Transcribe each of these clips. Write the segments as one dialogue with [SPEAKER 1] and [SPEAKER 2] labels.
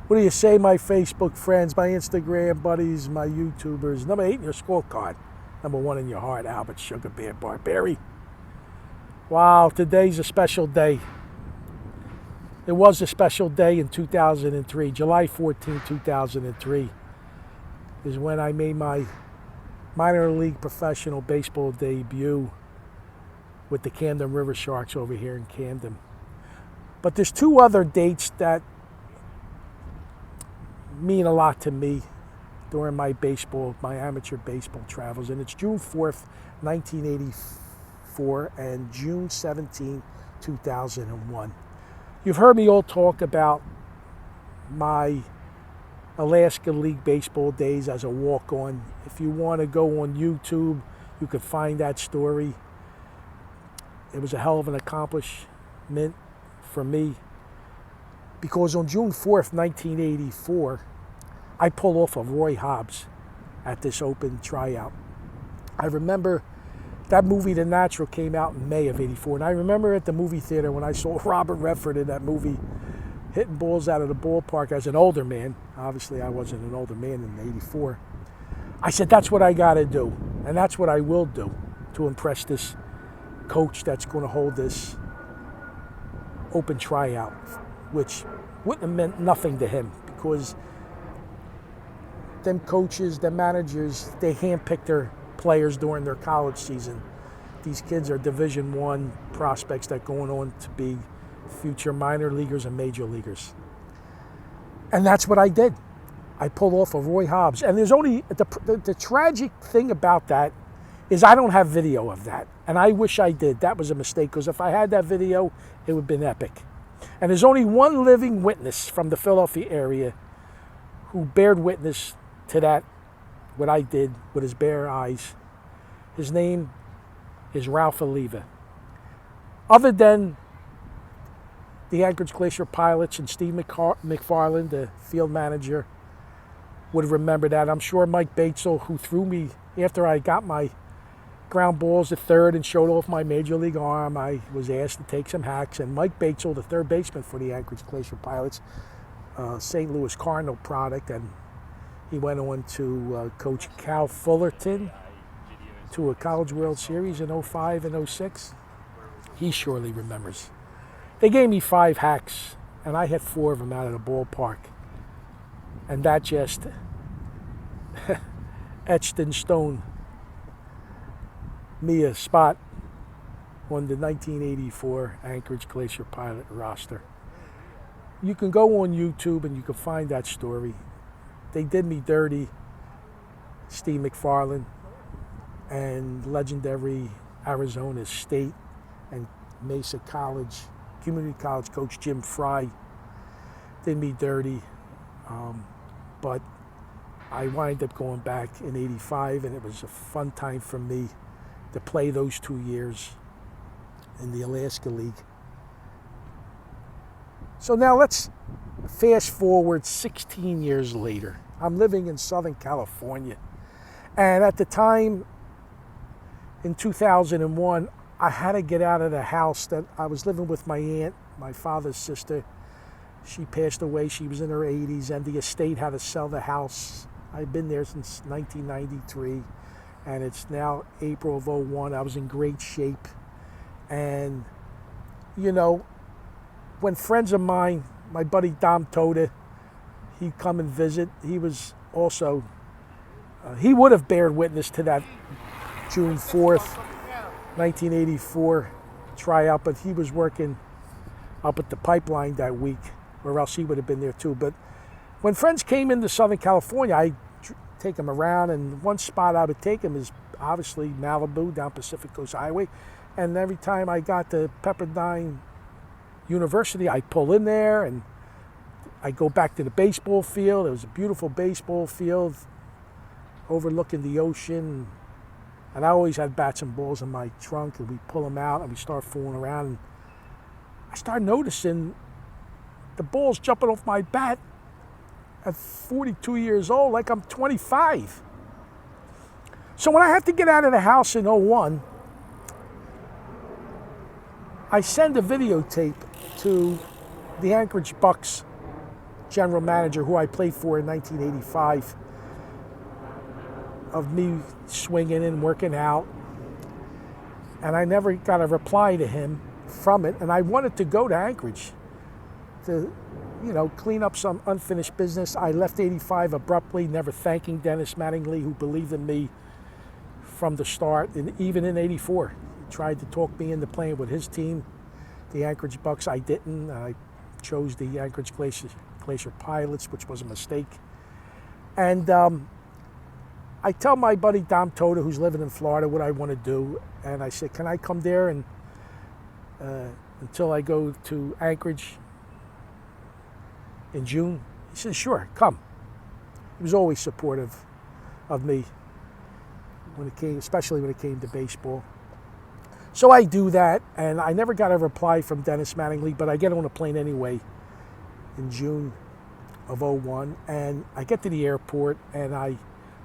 [SPEAKER 1] What do you say, my Facebook friends, my Instagram buddies, my YouTubers? Number 8 in your scorecard. Number 1 in your heart, Albert Sugar Bear Barberi. Wow, today's a special day. It was a special day in 2003. July 14, 2003 is when I made my minor league professional baseball debut with the Camden River Sharks over here in Camden. But there's 2 other dates that mean a lot to me during my amateur baseball travels, and it's June 4th, 1984 and June 17, 2001. You've heard me all talk about my Alaska League baseball days as a walk-on. If you want to go on YouTube, you can find that story. It was a hell of an accomplishment for me, because on June 4th, 1984, I pulled off of Roy Hobbs at this open tryout. I remember that movie, The Natural, came out in May of '84, and I remember at the movie theater when I saw Robert Redford in that movie hitting balls out of the ballpark as an older man. Obviously, I wasn't an older man in '84. I said, that's what I got to do, and that's what I will do to impress this coach that's going to hold this open tryout, which wouldn't have meant nothing to him, because them coaches, them managers, they handpick their players during their college season. These kids are Division I prospects that going on to be future minor leaguers and major leaguers. And that's what I did. I pulled off of Roy Hobbs. And there's only, the tragic thing about that is I don't have video of that. And I wish I did. That was a mistake, because if I had that video, it would have been epic. And there's only one living witness from the Philadelphia area who bared witness to that, what I did with his bare eyes. His name is Ralph Oliva. Other than the Anchorage Glacier pilots and Steve McFarland, the field manager, would have remembered that. I'm sure Mike Batesel, who threw me after I got my ground balls at third and showed off my major league arm, I was asked to take some hacks, and Mike Batesel, the third baseman for the Anchorage Glacier Pilots, St. Louis Cardinal product, and he went on to coach Cal Fullerton to a College World Series in '05 and '06. He surely remembers. They gave me 5 hacks, and I hit 4 of them out of the ballpark. And that just etched in stone me a spot on the 1984 Anchorage Glacier Pilot roster. You can go on YouTube and you can find that story. They did me dirty, Steve McFarland and legendary Arizona State and Mesa College, community college coach Jim Fry did me dirty. But I wind up going back in '85, and it was a fun time for me to play those 2 years in the Alaska League. So now let's fast forward 16 years later. I'm living in Southern California. And at the time, in 2001, I had to get out of the house that I was living with my aunt, my father's sister. She passed away. She was in her 80s, and the estate had to sell the house. I've been there since 1993, and it's now April of '01. I was in great shape. And, you know, when friends of mine, my buddy Dom Toda, he'd come and visit. He was also, he would have bared witness to that June 4th, 1984 tryout, but he was working up at the pipeline that week, or else he would have been there too. But when friends came into Southern California, I'd take them around, and one spot I would take them is obviously Malibu down Pacific Coast Highway. And every time I got to Pepperdine University, I'd pull in there and I'd go back to the baseball field. It was a beautiful baseball field overlooking the ocean. And I always had bats and balls in my trunk, and we'd pull them out and we'd start fooling around. And I started noticing the balls jumping off my bat at 42 years old like I'm 25. So when I had to get out of the house in '01, I send a videotape to the Anchorage Bucks general manager, who I played for in 1985, of me swinging and working out. And I never got a reply to him from it. And I wanted to go to Anchorage to, clean up some unfinished business. I left 85 abruptly, never thanking Dennis Mattingly, who believed in me from the start. And even in 84, he tried to talk me into playing with his team, the Anchorage Bucks. I didn't. I chose the Anchorage Glacier Pilots, which was a mistake. And I tell my buddy Dom Toda, who's living in Florida, what I want to do. And I said, can I come there and until I go to Anchorage in June? He said, sure, come. He was always supportive of me especially when it came to baseball. So I do that, and I never got a reply from Dennis Mattingly, but I get on a plane anyway in June of 01, and I get to the airport, and I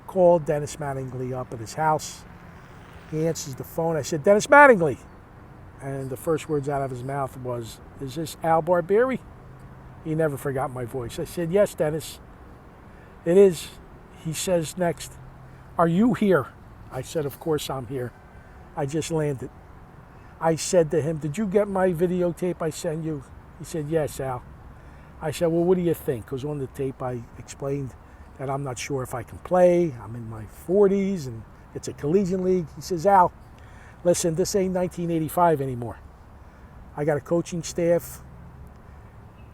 [SPEAKER 1] called Dennis Mattingly up at his house. He answers the phone. I said, Dennis Mattingly. And the first words out of his mouth was, is this Al Barbieri? He never forgot my voice. I said, yes, Dennis, it is. He says next, are you here? I said, of course I'm here. I just landed. I said to him, did you get my videotape I sent you? He said, yes, Al. I said, well, what do you think? Because on the tape I explained that I'm not sure if I can play. I'm in my 40s and it's a collegiate league. He says, Al, listen, this ain't 1985 anymore. I got a coaching staff.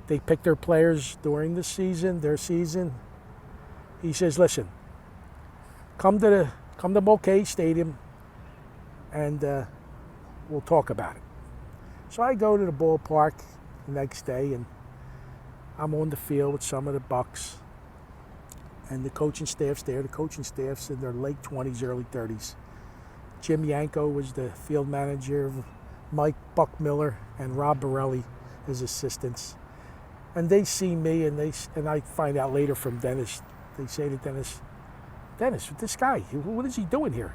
[SPEAKER 1] They pick their players during the season, their season. He says, listen, come to Mulcahy Stadium and we'll talk about it. So I go to the ballpark the next day, and I'm on the field with some of the Bucks, and the coaching staff's there. The coaching staff's in their late 20s, early 30s. Jim Yanko was the field manager, Mike Buck Miller and Rob Borelli, his assistants. And they see me, and I find out later from Dennis, they say to Dennis, this guy, what is he doing here?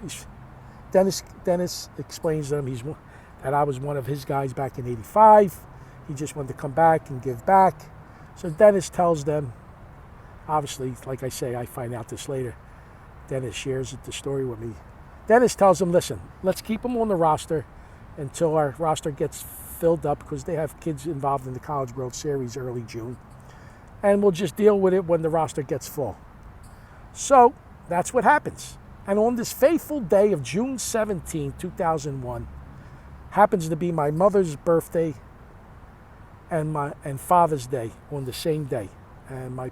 [SPEAKER 1] Dennis explains to them that I was one of his guys back in 85. He just wanted to come back and give back. So Dennis tells them, obviously, like I say, I find out this later. Dennis shares the story with me. Dennis tells them, listen, let's keep him on the roster until our roster gets filled up, because they have kids involved in the College World Series early June. And we'll just deal with it when the roster gets full. So that's what happens. And on this fateful day of June 17, 2001, happens to be my mother's birthday and Father's Day on the same day. And my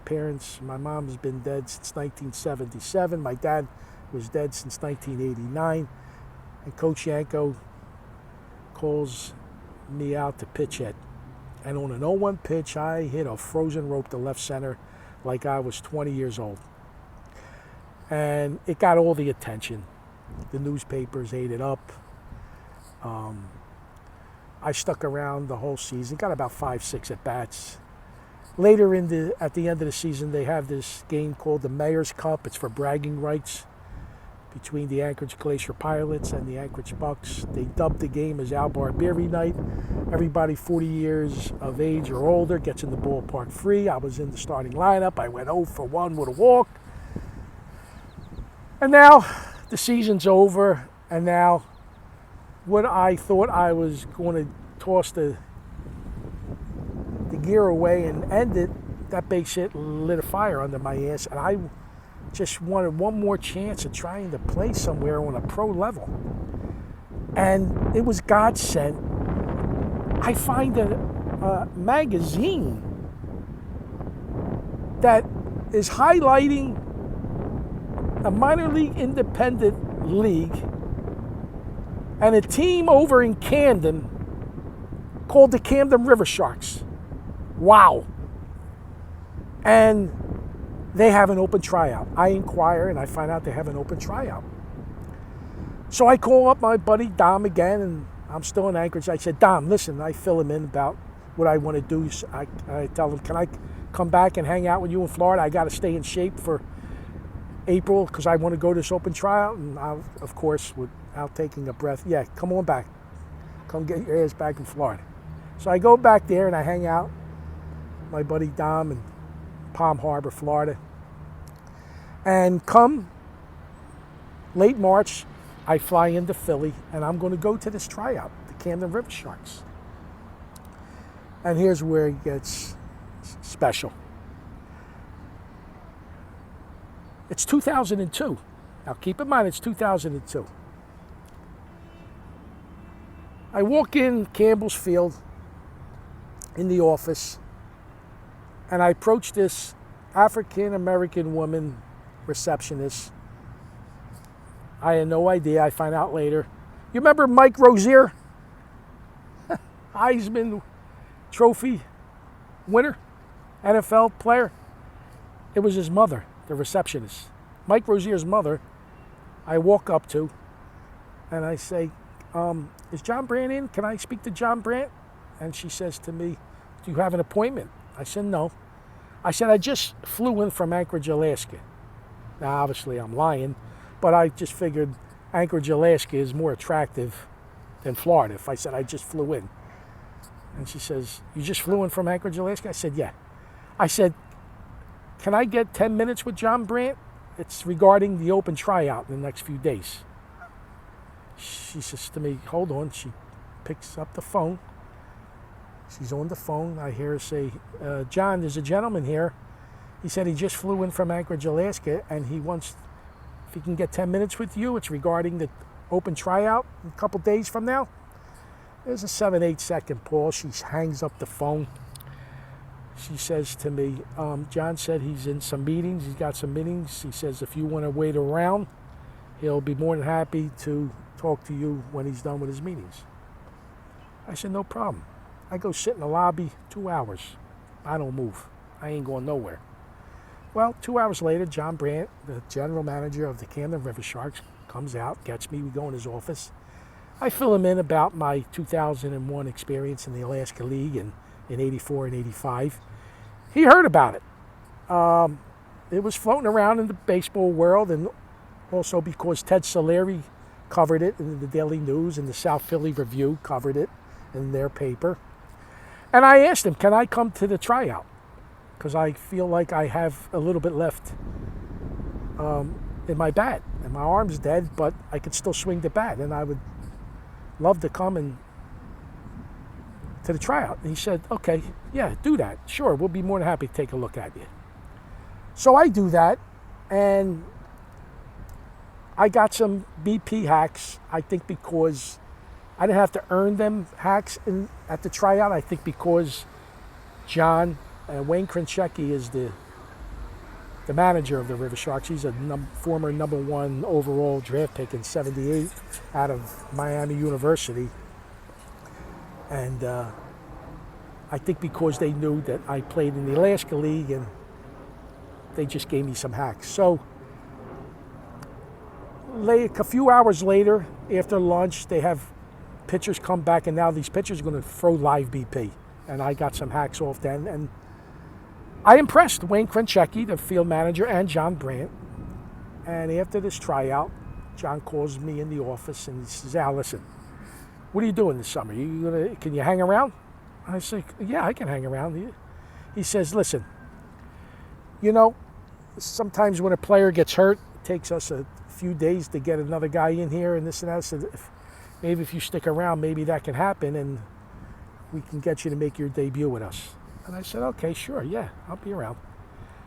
[SPEAKER 1] mom's been dead since 1977. My dad was dead since 1989. And Coach Yanko calls me out to pitch hit. And on an 0-1 pitch, I hit a frozen rope to left center like I was 20 years old. And it got all the attention. The newspapers ate it up. I stuck around the whole season, got about 5-6 at-bats. Later at the end of the season, they have this game called the Mayor's Cup. It's for bragging rights between the Anchorage Glacier Pilots and the Anchorage Bucks. They dubbed the game as Al Barbieri Night. Everybody 40 years of age or older gets in the ballpark free. I was in the starting lineup. I went 0 for 1 with a walk. And now the season's over, and now what I thought I was going to toss the gear away and end it, that base hit lit a fire under my ass, and I just wanted one more chance of trying to play somewhere on a pro level. And it was God sent. I find a magazine that is highlighting a minor league independent league and a team over in Camden called the Camden River Sharks. Wow. And they have an open tryout. I inquire and I find out they have an open tryout. So I call up my buddy Dom again, and I'm still in Anchorage. I said, Dom, listen, I fill him in about what I want to do. I tell him, can I come back and hang out with you in Florida? I got to stay in shape for April because I want to go to this open tryout. And I, of course, without taking a breath, yeah, come on back. Come get your ass back in Florida. So I go back there and I hang out with my buddy Dom, and Palm Harbor, Florida. And come late March, I fly into Philly, and I'm going to go to this tryout, the Camden River Sharks. And here's where it gets special. It's 2002. Now keep in mind, it's 2002. I walk in Campbell's Field in the office, and I approach this African-American woman receptionist. I had no idea. I find out later. You remember Mike Rozier? Heisman Trophy winner, NFL player? It was his mother, the receptionist. Mike Rozier's mother, I walk up to, and I say, is John Brandt in? Can I speak to John Brandt? And she says to me, do you have an appointment? I said, no. I said, I just flew in from Anchorage, Alaska. Now, obviously, I'm lying, but I just figured Anchorage, Alaska is more attractive than Florida if I said I just flew in. And she says, you just flew in from Anchorage, Alaska? I said, yeah. I said, can I get 10 minutes with John Brandt? It's regarding the open tryout in the next few days. She says to me, hold on. She picks up the phone. She's on the phone. I hear her say, John, there's a gentleman here. He said he just flew in from Anchorage, Alaska, and he wants, if he can get 10 minutes with you, it's regarding the open tryout a couple days from now. There's a 7-8 second pause. She hangs up the phone. She says to me, John said he's in some meetings. He's got some meetings. He says if you want to wait around, he'll be more than happy to talk to you when he's done with his meetings. I said, no problem. I go sit in the lobby 2 hours. I don't move. I ain't going nowhere. Well, 2 hours later, John Brandt, the general manager of the Camden River Sharks, comes out, gets me. We go in his office. I fill him in about my 2001 experience in the Alaska League in 84 and 85. He heard about it. It was floating around in the baseball world, and also because Ted Solari covered it in the Daily News, and the South Philly Review covered it in their paper. And I asked him, can I come to the tryout? Because I feel like I have a little bit left in my bat. And my arm's dead, but I could still swing the bat. And I would love to come and to the tryout. And he said, okay, yeah, do that. Sure, we'll be more than happy to take a look at you. So I do that, and I got some BP hacks, I think because I didn't have to earn them hacks at the tryout. I think because John, Wayne Krenchecki is the manager of the River Sharks. He's a former #1 overall draft pick in '78 out of Miami University. And I think because they knew that I played in the Alaska League, and they just gave me some hacks. So a few hours later, after lunch, they have pitchers come back, and now these pitchers are going to throw live BP. And I got some hacks off then. And I impressed Wayne Krenchecki, the field manager, and John Brandt. And after this tryout, John calls me in the office, and he says, Al, listen, what are you doing this summer? Can you hang around? I say, yeah, I can hang around. He says, listen, you know, sometimes when a player gets hurt, it takes us a few days to get another guy in here and this and that. So maybe if you stick around, maybe that can happen, and we can get you to make your debut with us. And I said, okay, sure, yeah, I'll be around.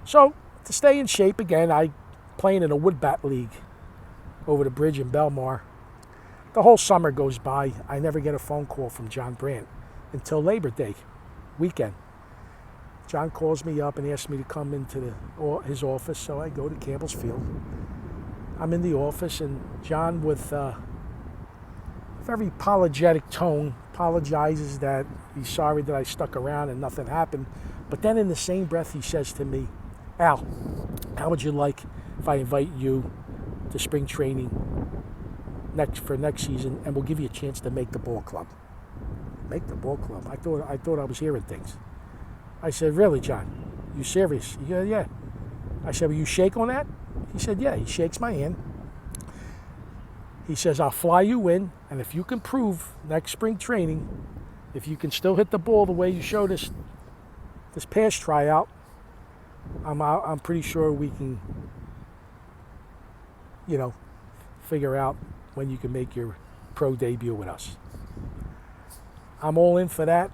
[SPEAKER 1] So to stay in shape again, I playing in a wood bat league over the bridge in Belmar. The whole summer goes by. I never get a phone call from John Brandt until Labor Day weekend. John calls me up and asks me to come into his office, so I go to Campbell's Field. I'm in the office, and John, with a very apologetic tone, apologizes that he's sorry that I stuck around and nothing happened. But then in the same breath, he says to me, Al, how would you like if I invite you to spring training for next season, and we'll give you a chance to make the ball club? Make the ball club? I thought I was hearing things. I said, really, John? You serious? He goes, yeah. I said, will you shake on that? He said, yeah. He shakes my hand. He says, I'll fly you in, and if you can prove next spring training, if you can still hit the ball the way you showed us this past tryout, I'm pretty sure we can, figure out when you can make your pro debut with us. I'm all in for that.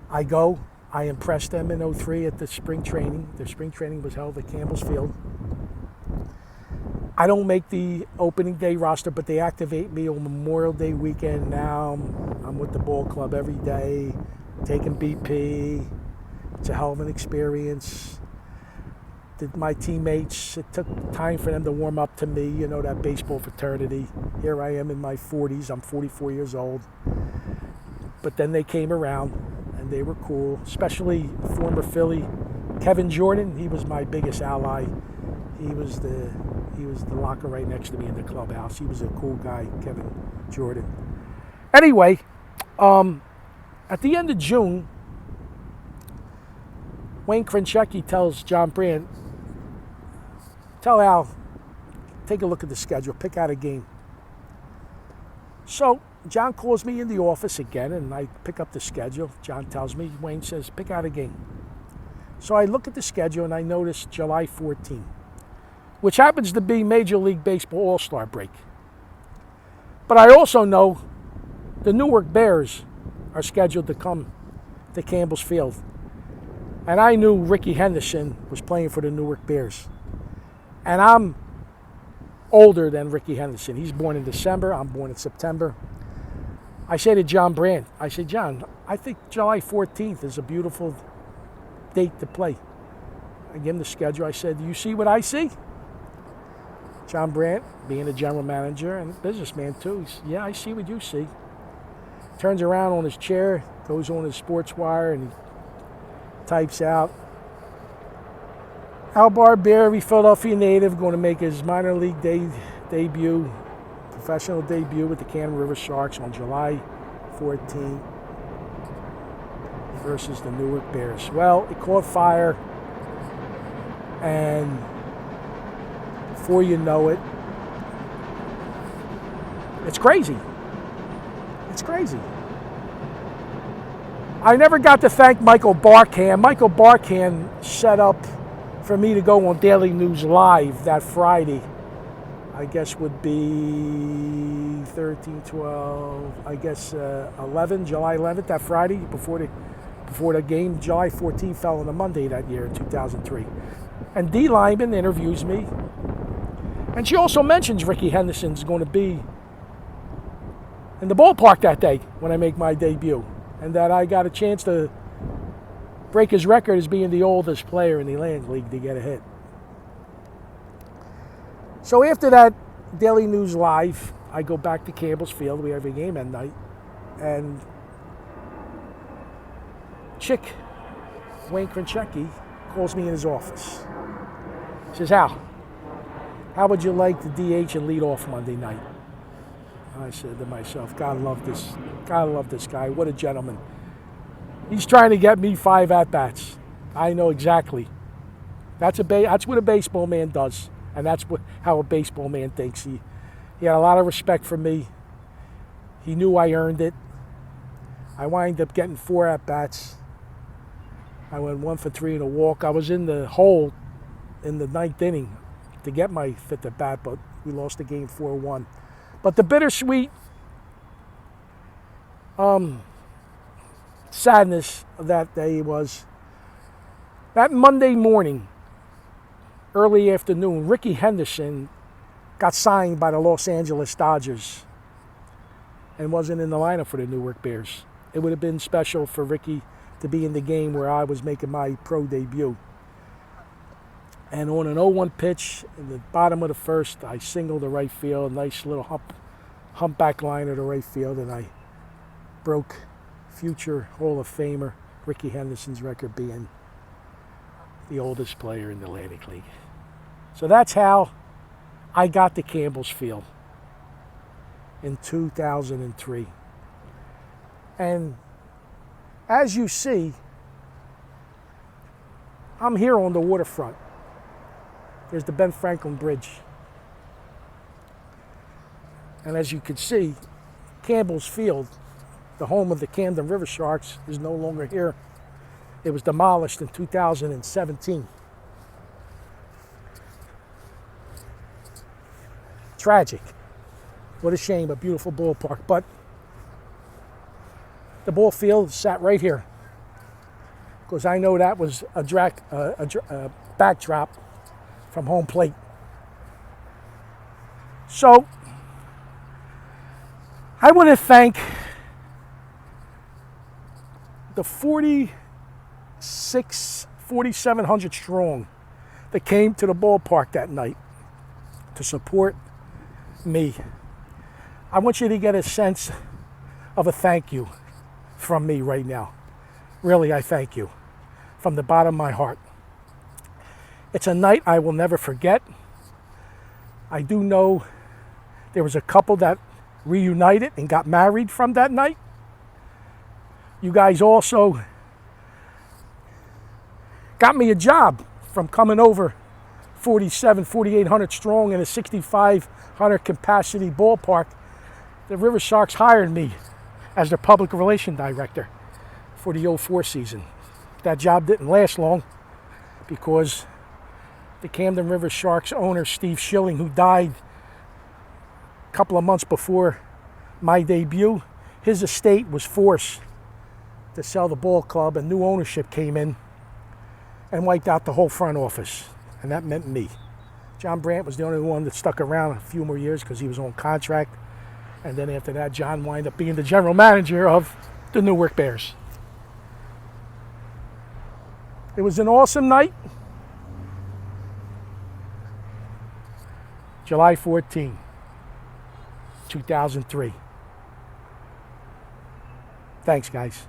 [SPEAKER 1] I go. I impressed them in '03 at the spring training. Their spring training was held at Campbell's Field. I don't make the opening day roster, but they activate me on Memorial Day weekend. Now I'm with the ball club every day, taking BP. It's a hell of an experience. My teammates, it took time for them to warm up to me, that baseball fraternity. Here I am in my 40s. I'm 44 years old. But then they came around, and they were cool, especially former Philly Kevin Jordan. He was my biggest ally. He was the locker right next to me in the clubhouse. He was a cool guy, Kevin Jordan. Anyway, at the end of June, Wayne Krenchecki tells John Brandt, tell Al, take a look at the schedule, pick out a game. So John calls me in the office again, and I pick up the schedule. John tells me, Wayne says, pick out a game. So I look at the schedule, and I notice July 14, which happens to be Major League Baseball All-Star break. But I also know the Newark Bears are scheduled to come to Campbell's Field. And I knew Ricky Henderson was playing for the Newark Bears. And I'm older than Ricky Henderson. He's born in December. I'm born in September. I say to John Brandt, I say, John, I think July 14th is a beautiful date to play. I give him the schedule. I said, do you see what I see? John Brandt, being a general manager and a businessman too, he said, yeah, I see what you see. Turns around on his chair, goes on his sports wire, and he types out, Al Barbieri, Philadelphia native, going to make his minor league debut, professional debut with the Cannon River Sharks on July 14 versus the Newark Bears. Well, it caught fire, and before you know it, it's crazy. It's crazy. I never got to thank Michael Barkan. Michael Barkan set up for me to go on Daily News Live that Friday. I guess would be 13, 12, I guess 11, July 11th, that Friday before the game. July 14th fell on a Monday that year in 2003. And Dee Lyman interviews me. And she also mentions Ricky Henderson's going to be in the ballpark that day when I make my debut. And that I got a chance to break his record as being the oldest player in the Atlantic League to get a hit. So after that Daily News Live, I go back to Campbell's Field. We have a game at night. And Chick, Wayne Krenchecki, calls me in his office. He says, Al, how would you like to DH and lead off Monday night? I said to myself, gotta love this guy. What a gentleman. He's trying to get me 5 at-bats. I know exactly. That's what a baseball man does, and that's how a baseball man thinks. He had a lot of respect for me. He knew I earned it. I wound up getting 4 at-bats. I went 1 for 3 and a walk. I was in the hole in the 9th inning to get my 5th at-bat, but we lost the game 4-1. But the bittersweet sadness of that day was that Monday morning, early afternoon, Ricky Henderson got signed by the Los Angeles Dodgers and wasn't in the lineup for the Newark Bears. It would have been special for Ricky to be in the game where I was making my pro debut. And on an 0-1 pitch in the bottom of the first, I singled to right field, a nice little humpback liner to right field, and I broke future Hall of Famer Ricky Henderson's record, being the oldest player in the Atlantic League. So that's how I got to Campbell's Field in 2003. And as you see, I'm here on the waterfront. There's the Ben Franklin Bridge. And as you can see, Campbell's Field, the home of the Camden River Sharks, is no longer here. It was demolished in 2017. Tragic. What a shame, a beautiful ballpark. But the ball field sat right here, because I know that was a backdrop from home plate. So I want to thank the 4,700 strong that came to the ballpark that night to support me. I want you to get a sense of a thank you from me right now. Really, I thank you from the bottom of my heart. It's a night I will never forget. I do know there was a couple that reunited and got married from that night. You guys also got me a job from coming over 4,800 strong in a 6,500 capacity ballpark. The River Sharks hired me as their public relations director for the 04 season. That job didn't last long because the Camden River Sharks owner, Steve Schilling, who died a couple of months before my debut, his estate was forced to sell the ball club, and new ownership came in and wiped out the whole front office, and that meant me. John Brandt was the only one that stuck around a few more years because he was on contract, and then after that, John wound up being the general manager of the Newark Bears. It was an awesome night. July 14, 2003. Thanks, guys.